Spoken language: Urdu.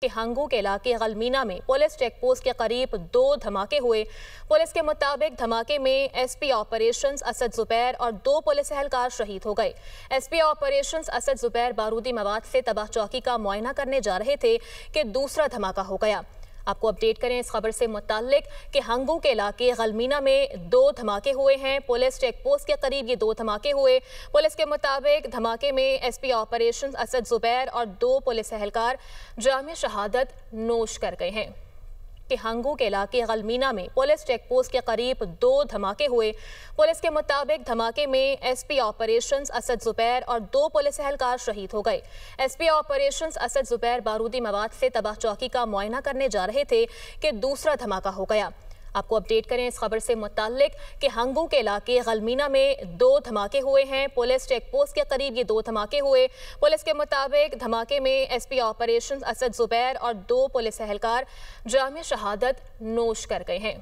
کہ ہنگو کے علاقے غلمینا میں پولیس چیک پوسٹ کے قریب 2 دھماکے ہوئے۔ پولیس کے مطابق دھماکے میں ایس پی آپریشنز اسد زبیر اور 2 پولیس اہلکار شہید ہو گئے۔ ایس پی آپریشنز اسد زبیر بارودی مواد سے تباہ چوکی کا معائنہ کرنے جا رہے تھے کہ دوسرا دھماکہ ہو گیا۔ آپ کو اپڈیٹ کریں اس خبر سے متعلق کہ ہنگو کے علاقے غلمینا میں 2 دھماکے ہوئے ہیں۔ پولیس چیک پوسٹ کے قریب یہ 2 دھماکے ہوئے۔ پولیس کے مطابق دھماکے میں ایس پی آپریشنز اسد زبیر اور 2 پولیس اہلکار جام شہادت نوش کر گئے ہیں۔ کہ ہنگو کے علاقے غلمینا میں پولیس چیک پوسٹ کے قریب 2 دھماکے ہوئے۔ پولیس کے مطابق دھماکے میں ایس پی آپریشنز اسد زبیر اور 2 پولیس اہلکار شہید ہو گئے۔ ایس پی آپریشنز اسد زبیر بارودی مواد سے تباہ چوکی کا معائنہ کرنے جا رہے تھے کہ دوسرا دھماکہ ہو گیا۔ آپ کو اپڈیٹ کریں اس خبر سے متعلق کہ ہنگو کے علاقے غلمینا میں 2 دھماکے ہوئے ہیں۔ پولیس چیک پوسٹ کے قریب یہ 2 دھماکے ہوئے۔ پولیس کے مطابق دھماکے میں ایس پی آپریشنز اسد زبیر اور 2 پولیس اہلکار جام شہادت نوش کر گئے ہیں۔